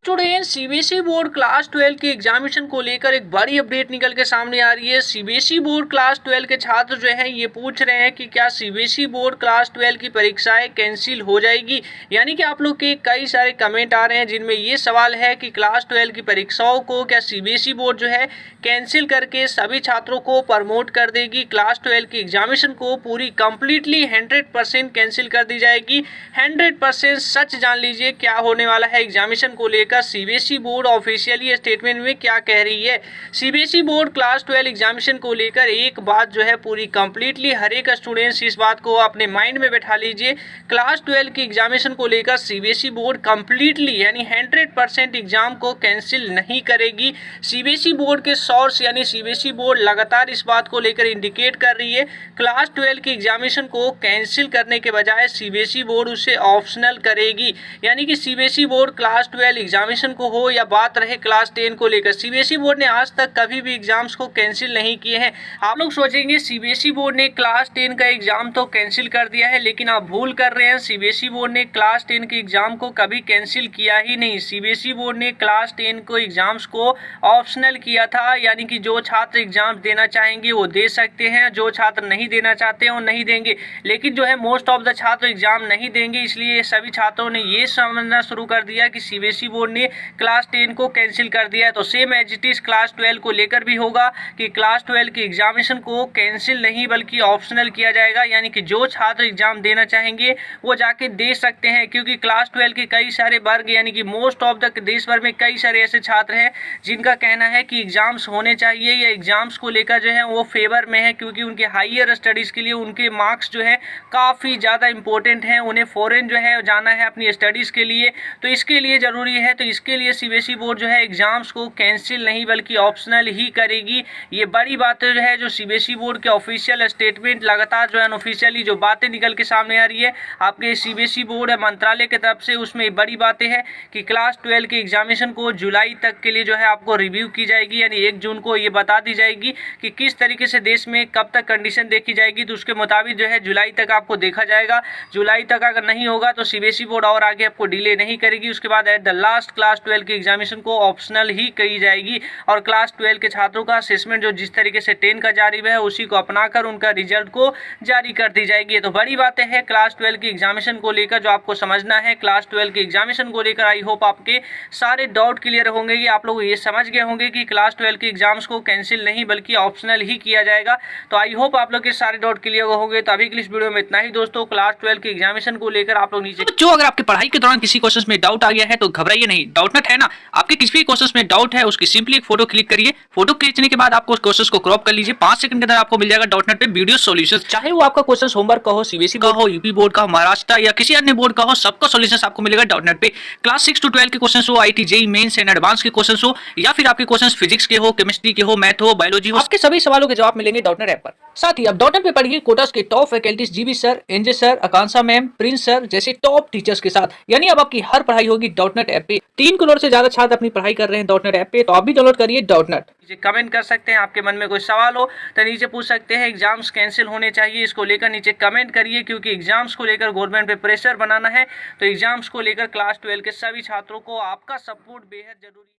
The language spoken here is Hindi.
स्टूडेंट सीबीएसई बोर्ड क्लास 12 के एग्जामिनेशन को लेकर एक बड़ी अपडेट निकल के सामने आ रही है। सीबीएसई बोर्ड क्लास 12 के छात्र जो हैं ये पूछ रहे हैं कि क्या सीबीएसई बोर्ड क्लास 12 की परीक्षाएं कैंसिल हो जाएगी। यानी कि आप लोग के कई सारे कमेंट आ रहे हैं जिनमें ये सवाल है कि क्लास 12 की परीक्षाओं को क्या सीबीएसई बोर्ड जो है कैंसिल करके सभी छात्रों को प्रमोट कर देगी। क्लास 12 की एग्जामिनेशन को पूरी कंप्लीटली 100% कैंसिल कर दी जाएगी। 100% सच जान लीजिए क्या होने वाला है एग्जामिनेशन को लेकर। सीबीएसई बोर्ड ऑफिशियली स्टेटमेंट में क्या कह रही है। सीबीएसई बोर्ड क्लास 12 एग्जामिनेशन को लेकर एक बात जो है पूरी कंप्लीटली हर एक स्टूडेंट्स इस बात को अपने माइंड में बैठा लीजिए। क्लास 12 की एग्जामिनेशन को लेकर सीबीएसई बोर्ड कंप्लीटली यानी 100% एग्जाम को कैंसिल नहीं करेगी। सीबीएसई बोर्ड के सोर्स यानी सीबीएसई बोर्ड लगातार इस बात को लेकर इंडिकेट कर रही है क्लास 12 की एग्जामिनेशन को कैंसिल करने के बजाय सीबीएसई बोर्ड उसे ऑप्शनल करेगी। यानी कि सीबीएसई बोर्ड क्लास 12 एग्जामिनेशन को हो या बात रहे क्लास 10 को लेकर, सीबीएसई बोर्ड ने आज तक कभी भी एग्जाम्स को कैंसिल नहीं किए हैं। आप लोग सोचेंगे सीबीएसई बोर्ड ने क्लास 10 का एग्जाम तो कैंसिल कर दिया है, लेकिन आप भूल कर रहे हैं। सीबीएसई बोर्ड ने क्लास 10 के एग्जाम को कभी कैंसिल किया ही नहीं। सीबीएसई बोर्ड ने क्लास 10 को एग्जाम्स को ऑप्शनल किया था, यानी कि जो छात्र एग्जाम देना चाहेंगे वो दे सकते हैं, जो छात्र नहीं देना चाहते हैं वो नहीं देंगे। लेकिन जो है मोस्ट ऑफ द छात्र एग्जाम नहीं देंगे, इसलिए सभी छात्रों ने ये समझना शुरू कर दिया कि सीबीएसई बोर्ड ने क्लास 10 को कैंसिल कर दिया है। तो same as it is class 12 को लेकर भी होगा कि क्लास 12 की एग्जामिनेशन को कैंसिल नहीं बल्कि ऑप्शनल किया जाएगा। यानी कि जो छात्र एग्जाम देना चाहेंगे वो जाके दे सकते हैं, क्योंकि क्लास 12 के कई सारे वर्ग यानी कि मोस्ट ऑफ द देश भर में कई सारे ऐसे छात्र हैं जिनका कहना है कि एग्जाम्स होने चाहिए या एग्जाम्स को लेकर जो है वो फेवर में है, क्योंकि उनके हायर स्टडीज़ के लिए उनके मार्क्स जो है काफ़ी ज़्यादा इंपॉर्टेंट हैं। उन्हें फॉरेन जो है जाना है अपनी स्टडीज़ के लिए, तो इसके लिए ज़रूरी है। तो इसके लिए सीबीएसई बोर्ड जो है एग्जाम्स को कैंसिल नहीं बल्कि ऑप्शनल ही करेगी। ये बड़ी बात जो है जो सीबीएसई बोर्ड के ऑफिशियल स्टेटमेंट लगातार जो है अनऑफिशियली जो बातें निकल के सामने आ रही है आपके सीबीएसई बोर्ड मंत्रालय की तरफ से, उसमें बड़ी बातें हैं कि क्लास 12 के एग्जामिनेशन को जुलाई तक के लिए जो है आपको रिव्यू की जाएगी। यानी 1 जून को ये बता दी जाएगी कि किस तरीके से देश में कब तक कंडीशन देखी जाएगी, तो उसके मुताबिक जो है जुलाई तक आपको देखा जाएगा। जुलाई तक अगर नहीं होगा तो सीबीएसई बोर्ड और आगे आपको डिले नहीं करेगी। उसके बाद एट द लास्ट क्लास 12 के एग्जामिनेशन को ऑप्शनल ही की जाएगी और क्लास 12 के छात्रों का असेसमेंट जो जिस तरीके से 10 का जारी है उसी को अपनाकर उनका रिजल्ट को जारी कर दी जाएगी। तो बड़ी बातें हैं क्लास 12 की एग्जामिनेशन को लेकर जो आपको समझना है। क्लास 12 के एग्जामिनेशन को लेकर आई होप आपके सारे डाउट क्लियर होंगे कि आप लोग ये समझ गए होंगे कि क्लास 12 के एग्जाम्स को कैंसिल नहीं बल्कि ऑप्शनल ही किया जाएगा। तो आई होप आप लोग के सारे डाउट क्लियर होंगे। तो अभी के इस वीडियो में इतना ही दोस्तों। क्लास 12 के एग्जामिनेशन को लेकर आप लोग नीचे जो अगर आपकी पढ़ाई के दौरान किसी क्वेश्चन में डाउट आ गया है तो घबराइए नहीं, डाउटनट है ना। आपके किसी भी क्वेश्चन में डाउट है उसकी सिंपली एक फोटो क्लिक करिए। फोटो खींचने के बाद आपको उस क्वेश्चन को क्रॉप कर लीजिए। 5 सेकंड के अंदर आपको मिल जाएगा डाउटनट पे वीडियो सॉल्यूशन। चाहे वो आपका क्वेश्चन होमवर्क का हो, सीबीएसई का हो, यूपी बोर्ड का हो, महाराष्ट्र या किसी अन्य बोर्ड का हो, सबका सॉल्यूशन आपको मिलेगा डाउटनट पे। क्लास 6 to 12 के क्वेश्चन हो, IT JEE mains and advance के क्वेश्चन हो, या फिर आपके क्वेश्चन फिजिक्स के हो, केमिस्ट्री के हो, मैथ हो, बायोलॉजी हो, आपके सभी सवालों के जवाब मिलेंगे डाउटनट ऐप पर। साथ ही आप डाउटनट पे पढ़िए कोटास के top faculties GB sir, NJ sir, Akanksha ma'am, Prince sir जैसे टॉप टीचर्स के साथ। यानी अब आपकी हर पढ़ाई होगी डाउटनट ऐप पे। 3 करोड़ से ज्यादा छात्र अपनी पढ़ाई कर रहे हैं डाउटनट ऐप पे, तो आप भी डाउनलोड करिए डाउटनट। नीचे कमेंट कर सकते हैं, आपके मन में कोई सवाल हो तो नीचे पूछ सकते हैं। एग्जाम्स कैंसिल होने चाहिए इसको लेकर नीचे कमेंट करिए, क्योंकि एग्जाम्स को लेकर गवर्नमेंट पे प्रेशर बनाना है। तो एग्जाम्स को लेकर क्लास 12 के सभी छात्रों को आपका सपोर्ट बेहद जरूरी है।